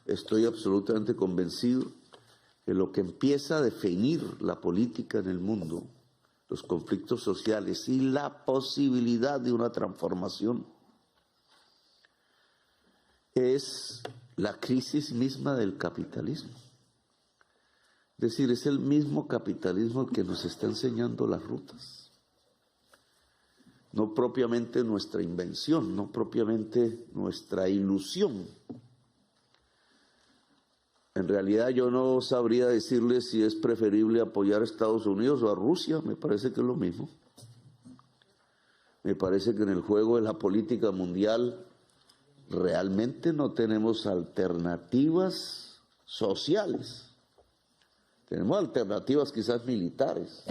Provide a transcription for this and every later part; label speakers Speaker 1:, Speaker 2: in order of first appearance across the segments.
Speaker 1: estoy absolutamente convencido que lo que empieza a definir la política en el mundo, los conflictos sociales y la posibilidad de una transformación, es la crisis misma del capitalismo. Es decir, es el mismo capitalismo el que nos está enseñando las rutas. No propiamente nuestra invención, no propiamente nuestra ilusión. En realidad yo no sabría decirle si es preferible apoyar a Estados Unidos o a Rusia, me parece que es lo mismo. Me parece que en el juego de la política mundial realmente no tenemos alternativas sociales. Tenemos alternativas quizás militares,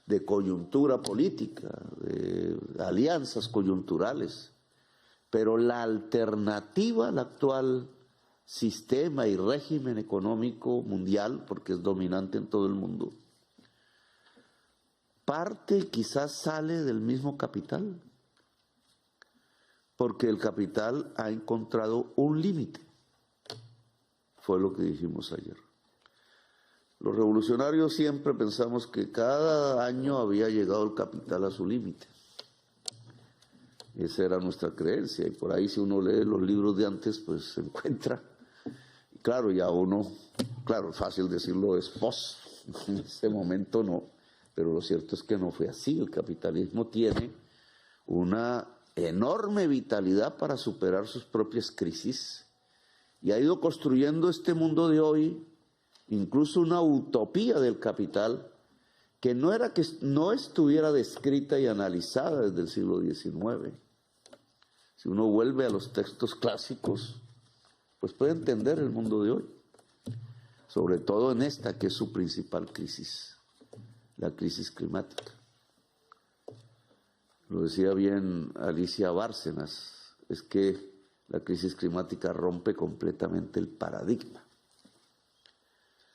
Speaker 1: de coyuntura política, de alianzas coyunturales, pero la alternativa al actual sistema y régimen económico mundial, porque es dominante en todo el mundo, parte quizás sale del mismo capital, porque el capital ha encontrado un límite. Fue lo que dijimos ayer. Los revolucionarios siempre pensamos que cada año había llegado el capital a su límite. Esa era nuestra creencia, y por ahí si uno lee los libros de antes, pues se encuentra. Y claro, ya uno, claro, es fácil decirlo, es post, en ese momento no, pero lo cierto es que no fue así. El capitalismo tiene una enorme vitalidad para superar sus propias crisis y ha ido construyendo este mundo de hoy, incluso una utopía del capital que no era que no estuviera descrita y analizada desde el siglo XIX. Si uno vuelve a los textos clásicos, pues puede entender el mundo de hoy, sobre todo en esta que es su principal crisis, la crisis climática. Lo decía bien Alicia Bárcenas, es que la crisis climática rompe completamente el paradigma.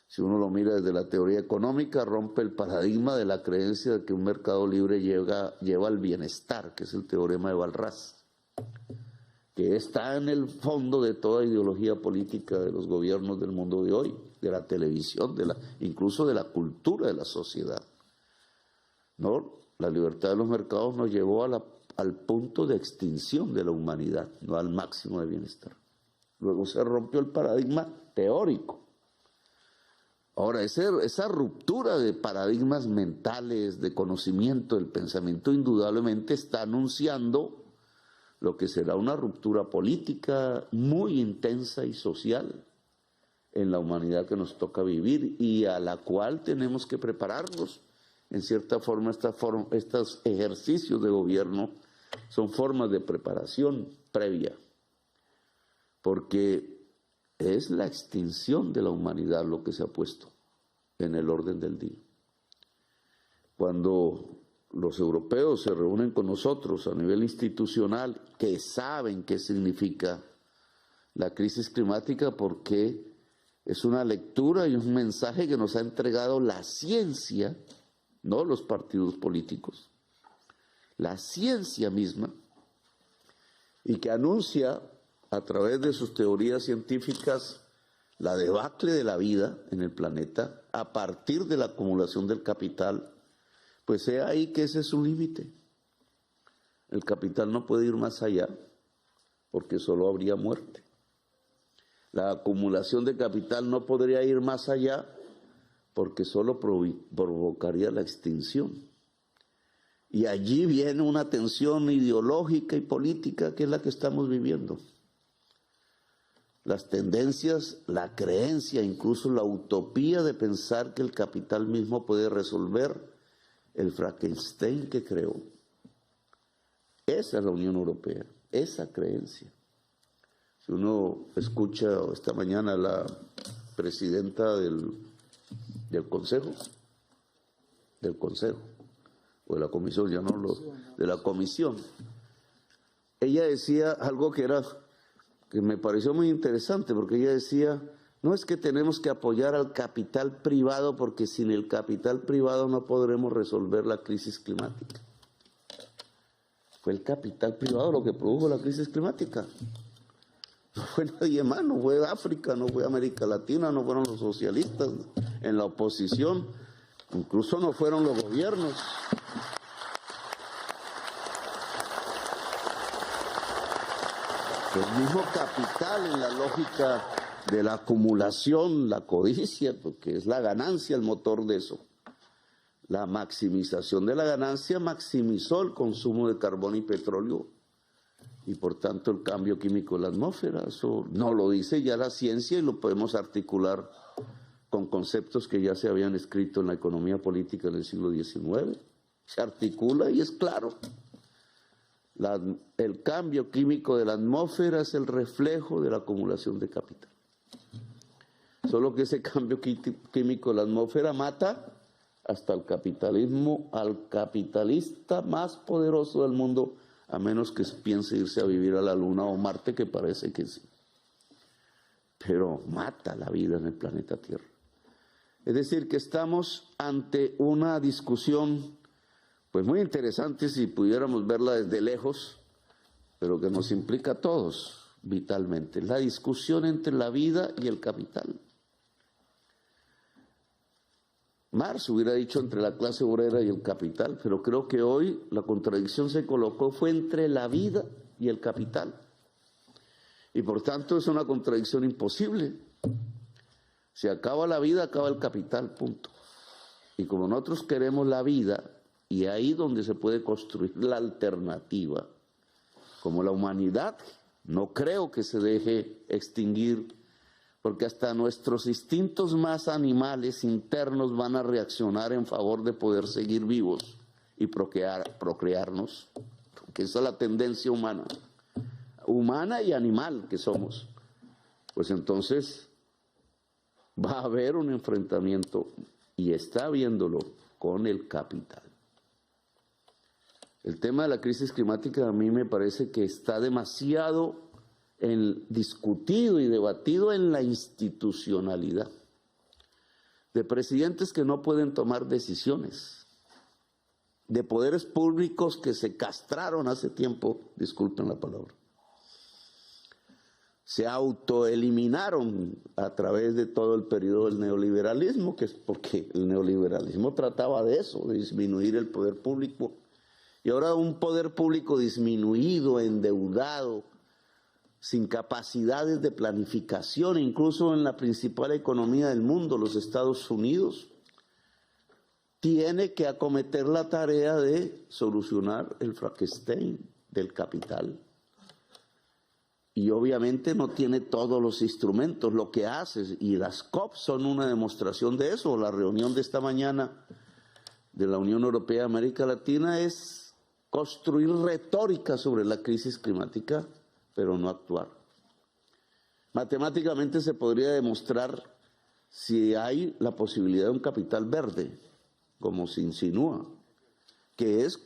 Speaker 1: Si uno lo mira desde la teoría económica, rompe el paradigma de la creencia de que un mercado libre lleva al bienestar, que es el teorema de Walras, que está en el fondo de toda ideología política de los gobiernos del mundo de hoy, de la televisión, incluso de la cultura de la sociedad. ¿No? La libertad de los mercados nos llevó al punto de extinción de la humanidad, no al máximo de bienestar. Luego se rompió el paradigma teórico. Ahora, esa ruptura de paradigmas mentales, de conocimiento del pensamiento, indudablemente está anunciando lo que será una ruptura política muy intensa y social en la humanidad que nos toca vivir y a la cual tenemos que prepararnos. En cierta forma, estos ejercicios de gobierno son formas de preparación previa, porque es la extinción de la humanidad lo que se ha puesto en el orden del día. Cuando los europeos se reúnen con nosotros a nivel institucional, que saben qué significa la crisis climática, porque es una lectura y un mensaje que nos ha entregado la ciencia, no los partidos políticos, la ciencia misma, y que anuncia a través de sus teorías científicas la debacle de la vida en el planeta a partir de la acumulación del capital, pues sea ahí que ese es su límite. El capital no puede ir más allá porque solo habría muerte. La acumulación de capital no podría ir más allá porque solo provocaría la extinción. Y allí viene una tensión ideológica y política que es la que estamos viviendo. Las tendencias, la creencia, incluso la utopía de pensar que el capital mismo puede resolver el Frankenstein que creó. Esa es la Unión Europea, esa creencia. Si uno escucha esta mañana a la presidenta del Consejo, o de la Comisión, ya no de la Comisión, ella decía algo que me pareció muy interesante, porque ella decía, no es que tenemos que apoyar al capital privado, porque sin el capital privado no podremos resolver la crisis climática. Fue el capital privado lo que produjo la crisis climática. No fue nadie más, no fue África, no fue América Latina, no fueron los socialistas en la oposición, incluso no fueron los gobiernos. El mismo capital, en la lógica de la acumulación, la codicia, porque es la ganancia el motor de eso. La maximización de la ganancia maximizó el consumo de carbón y petróleo y por tanto el cambio químico de la atmósfera. Eso no lo dice ya la ciencia y lo podemos articular con conceptos que ya se habían escrito en la economía política en el siglo XIX. Se articula y es claro. El cambio químico de la atmósfera es el reflejo de la acumulación de capital. Solo que ese cambio químico de la atmósfera mata hasta el capitalismo, al capitalista más poderoso del mundo, a menos que piense irse a vivir a la Luna o Marte, que parece que sí. Pero mata la vida en el planeta Tierra. Es decir, que estamos ante una discusión pues muy interesante si pudiéramos verla desde lejos, pero que nos implica a todos vitalmente. La discusión entre la vida y el capital. Marx hubiera dicho entre la clase obrera y el capital, pero creo que hoy la contradicción se colocó fue entre la vida y el capital. Y por tanto es una contradicción imposible. Si acaba la vida, acaba el capital, punto. Y como nosotros queremos la vida, y ahí donde se puede construir la alternativa, como la humanidad, no creo que se deje extinguir, porque hasta nuestros instintos más animales internos van a reaccionar en favor de poder seguir vivos y procrearnos, porque esa es la tendencia humana y animal que somos. Pues entonces va a haber un enfrentamiento, y está habiéndolo, con el capital. El tema de la crisis climática a mí me parece que está demasiado discutido y debatido en la institucionalidad, de presidentes que no pueden tomar decisiones, de poderes públicos que se castraron hace tiempo, disculpen la palabra, se autoeliminaron a través de todo el periodo del neoliberalismo, que es porque el neoliberalismo trataba de eso, de disminuir el poder público. Y ahora un poder público disminuido, endeudado, sin capacidades de planificación, incluso en la principal economía del mundo, los Estados Unidos, tiene que acometer la tarea de solucionar el Frankenstein del capital. Y obviamente no tiene todos los instrumentos, lo que hace, y las COP son una demostración de eso. La reunión de esta mañana de la Unión Europea América Latina es construir retórica sobre la crisis climática, pero no actuar. Matemáticamente se podría demostrar si hay la posibilidad de un capital verde, como se insinúa, que es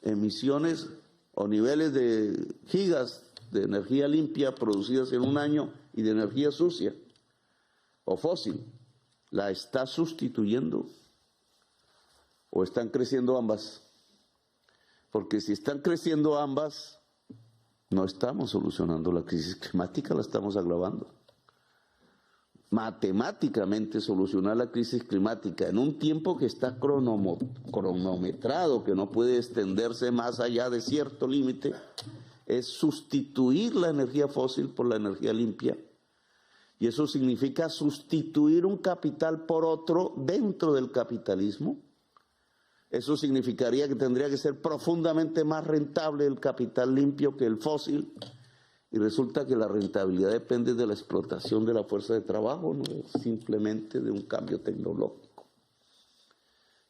Speaker 1: emisiones o niveles de gigas de energía limpia producidas en un año y de energía sucia o fósil. ¿La está sustituyendo o están creciendo ambas? Porque si están creciendo ambas, no estamos solucionando la crisis climática, la estamos agravando. Matemáticamente solucionar la crisis climática en un tiempo que está cronometrado, que no puede extenderse más allá de cierto límite, es sustituir la energía fósil por la energía limpia. Y eso significa sustituir un capital por otro dentro del capitalismo. Eso significaría que tendría que ser profundamente más rentable el capital limpio que el fósil, y resulta que la rentabilidad depende de la explotación de la fuerza de trabajo, no simplemente de un cambio tecnológico.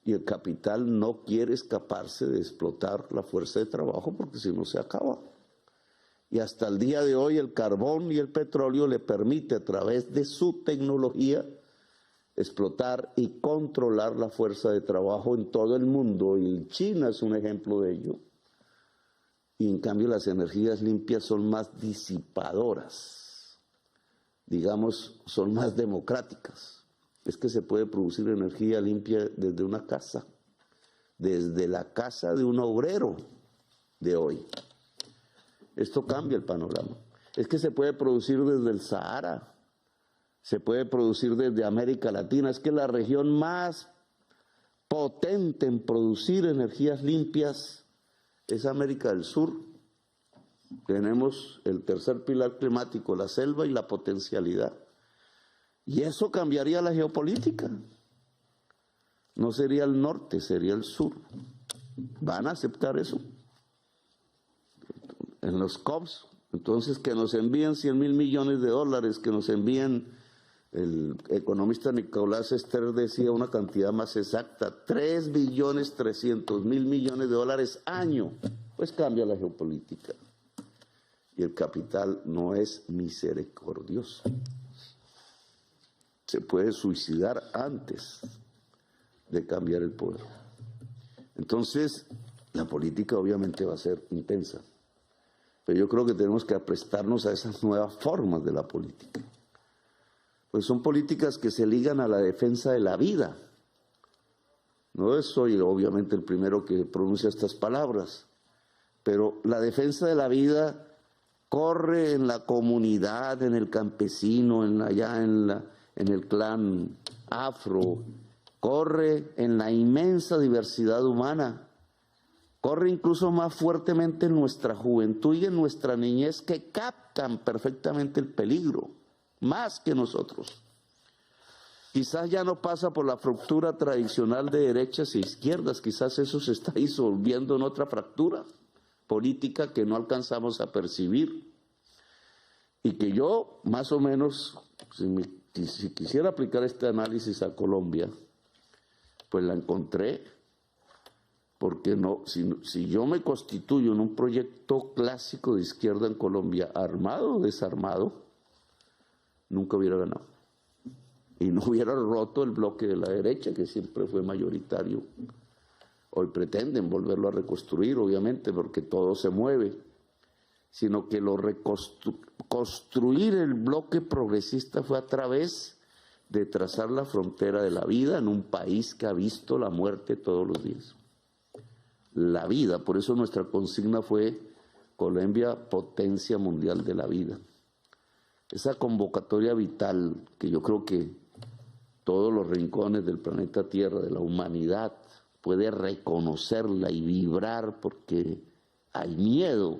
Speaker 1: Y el capital no quiere escaparse de explotar la fuerza de trabajo porque si no se acaba. Y hasta el día de hoy el carbón y el petróleo le permite a través de su tecnología explotar y controlar la fuerza de trabajo en todo el mundo, y China es un ejemplo de ello. Y en cambio las energías limpias son más disipadoras, digamos, son más democráticas. Es que se puede producir energía limpia desde una casa, desde la casa de un obrero de hoy. Esto cambia el panorama. Es que se puede producir desde el Sahara, se puede producir desde América Latina. Es que la región más potente en producir energías limpias es América del Sur. Tenemos el tercer pilar climático, la selva y la potencialidad. Y eso cambiaría la geopolítica. No sería el norte, sería el sur. ¿Van a aceptar eso? En los COPs, entonces que nos envíen 100.000 millones de dólares, que nos envíen, el economista Nicolás Ester decía una cantidad más exacta, 3.300.000 millones de dólares año, pues cambia la geopolítica. Y el capital no es misericordioso. Se puede suicidar antes de cambiar el poder. Entonces, la política obviamente va a ser intensa. Pero yo creo que tenemos que aprestarnos a esas nuevas formas de la política. Pues son políticas que se ligan a la defensa de la vida. No soy obviamente el primero que pronuncia estas palabras, pero la defensa de la vida corre en la comunidad, en el campesino, en el clan afro, corre en la inmensa diversidad humana. Corre incluso más fuertemente en nuestra juventud y en nuestra niñez, que captan perfectamente el peligro, más que nosotros. Quizás ya no pasa por la fractura tradicional de derechas e izquierdas, quizás eso se está disolviendo en otra fractura política que no alcanzamos a percibir. Y que yo, más o menos, si quisiera aplicar este análisis a Colombia, pues la encontré. Porque no, si yo me constituyo en un proyecto clásico de izquierda en Colombia, armado o desarmado, nunca hubiera ganado. Y no hubiera roto el bloque de la derecha, que siempre fue mayoritario. Hoy pretenden volverlo a reconstruir, obviamente, porque todo se mueve. Sino que construir el bloque progresista fue a través de trazar la frontera de la vida en un país que ha visto la muerte todos los días. La vida, por eso nuestra consigna fue Colombia, potencia mundial de la vida. Esa convocatoria vital que yo creo que todos los rincones del planeta Tierra, de la humanidad, puede reconocerla y vibrar porque hay miedo.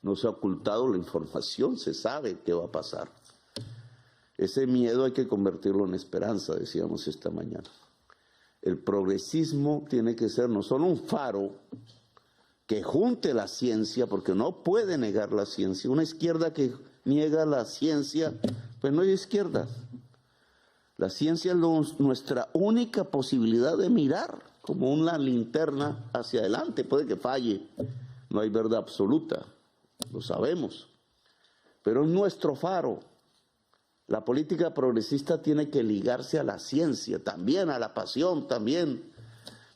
Speaker 1: No se ha ocultado la información, se sabe qué va a pasar. Ese miedo hay que convertirlo en esperanza, decíamos esta mañana. El progresismo tiene que ser no solo un faro que junte la ciencia, porque no puede negar la ciencia. Una izquierda que niega la ciencia, pues no hay izquierda. La ciencia es nuestra única posibilidad de mirar como una linterna hacia adelante. Puede que falle, no hay verdad absoluta, lo sabemos, pero es nuestro faro. La política progresista tiene que ligarse a la ciencia, también a la pasión, también.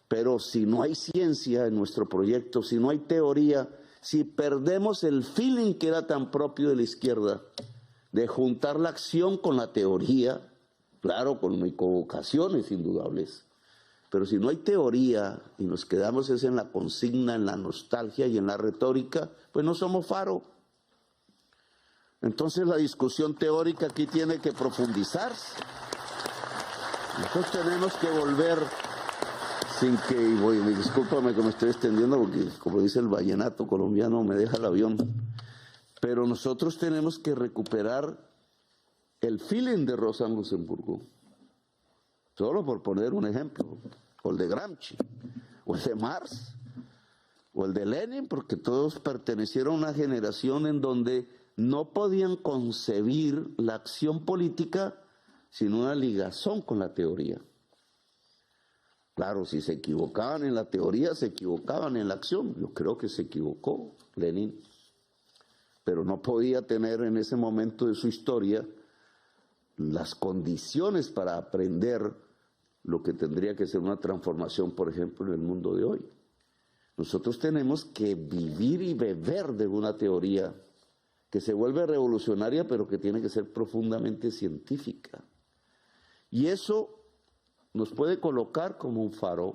Speaker 1: Pero si no hay ciencia en nuestro proyecto, si no hay teoría, si perdemos el feeling que era tan propio de la izquierda, de juntar la acción con la teoría, claro, con equivocaciones indudables, pero si no hay teoría y nos quedamos en la consigna, en la nostalgia y en la retórica, pues no somos faro. Entonces la discusión teórica aquí tiene que profundizarse. Nosotros tenemos que volver, discúlpame que me estoy extendiendo porque como dice el vallenato colombiano me deja el avión, pero nosotros tenemos que recuperar el feeling de Rosa Luxemburgo, solo por poner un ejemplo, o el de Gramsci, o el de Marx, o el de Lenin, porque todos pertenecieron a una generación en donde no podían concebir la acción política sin una ligazón con la teoría. Claro, si se equivocaban en la teoría, se equivocaban en la acción. Yo creo que se equivocó Lenin, pero no podía tener en ese momento de su historia las condiciones para aprender lo que tendría que ser una transformación, por ejemplo, en el mundo de hoy. Nosotros tenemos que vivir y beber de una teoría que se vuelve revolucionaria, pero que tiene que ser profundamente científica. Y eso nos puede colocar como un faro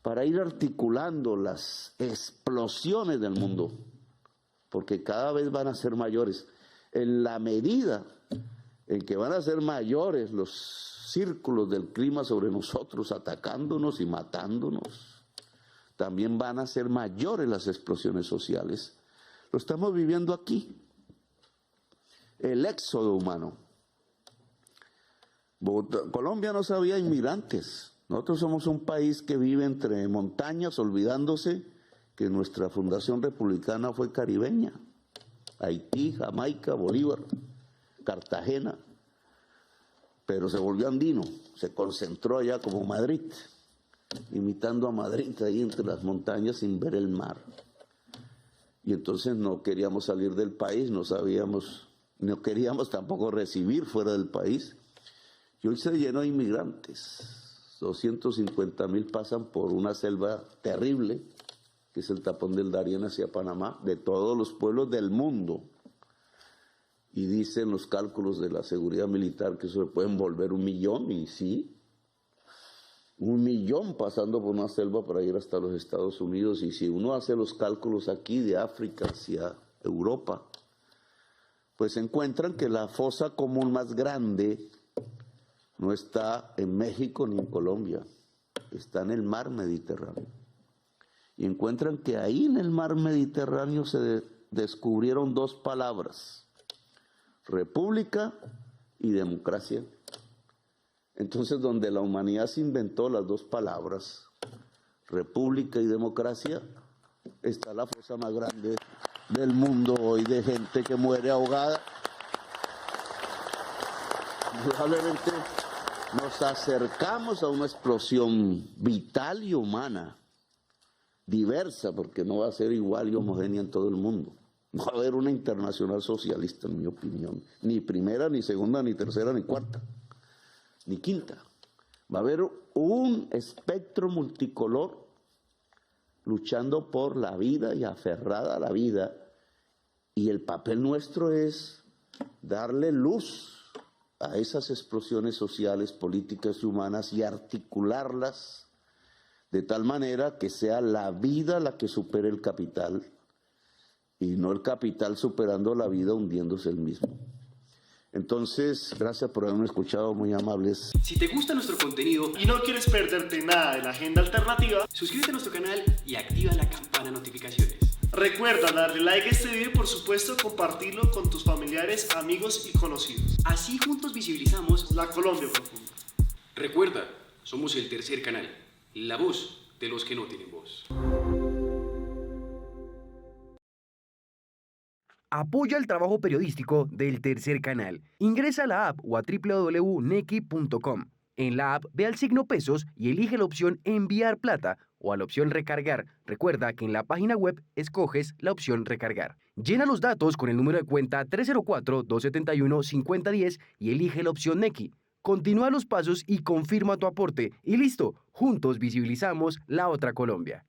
Speaker 1: para ir articulando las explosiones del mundo. porque cada vez van a ser mayores. En la medida en que van a ser mayores los círculos del clima sobre nosotros, atacándonos y matándonos, también van a ser mayores las explosiones sociales. Lo estamos viviendo aquí. El éxodo humano. Colombia no sabía inmigrantes. Nosotros somos un país que vive entre montañas, olvidándose que nuestra fundación republicana fue caribeña. Haití, Jamaica, Bolívar, Cartagena. Pero se volvió andino, se concentró allá como Madrid, imitando a Madrid ahí entre las montañas sin ver el mar. Y entonces no queríamos salir del país, no sabíamos, no queríamos tampoco recibir fuera del país. Y hoy se llenó de inmigrantes. 250.000 pasan por una selva terrible, que es el tapón del Darién hacia Panamá, de todos los pueblos del mundo. Y dicen los cálculos de la seguridad militar que eso se pueden volver 1 millón, y sí, 1 millón pasando por una selva para ir hasta los Estados Unidos. Y si uno hace los cálculos aquí de África hacia Europa, pues encuentran que la fosa común más grande no está en México ni en Colombia, está en el mar Mediterráneo. Y encuentran que ahí en el mar Mediterráneo se descubrieron 2 palabras, república y democracia. Entonces, donde la humanidad se inventó las 2 palabras, república y democracia, está la fosa más grande del mundo hoy de gente que muere ahogada. Probablemente nos acercamos a una explosión vital y humana, diversa, porque no va a ser igual y homogénea en todo el mundo. No va a haber una internacional socialista, en mi opinión, ni primera, ni segunda, ni tercera, ni cuarta, ni quinta. Va a haber un espectro multicolor luchando por la vida y aferrada a la vida, y el papel nuestro es darle luz a esas explosiones sociales, políticas y humanas y articularlas de tal manera que sea la vida la que supere el capital y no el capital superando la vida hundiéndose el mismo. Entonces, gracias por haberme escuchado, muy amables.
Speaker 2: Si te gusta nuestro contenido
Speaker 3: y no quieres perderte nada de la agenda alternativa,
Speaker 2: suscríbete a nuestro canal y activa la campana de notificaciones.
Speaker 3: Recuerda darle like a este video y por supuesto compartirlo con tus familiares, amigos y conocidos.
Speaker 2: Así juntos visibilizamos
Speaker 3: la Colombia profunda.
Speaker 2: Recuerda, somos el tercer canal, la voz de los que no tienen voz.
Speaker 4: Apoya el trabajo periodístico del tercer canal. Ingresa a la app o a www.nequi.com. En la app ve al signo pesos y elige la opción enviar plata o a la opción recargar. Recuerda que en la página web escoges la opción recargar. Llena los datos con el número de cuenta 304-271-5010 y elige la opción Nequi. Continúa los pasos y confirma tu aporte. Y listo, juntos visibilizamos la otra Colombia.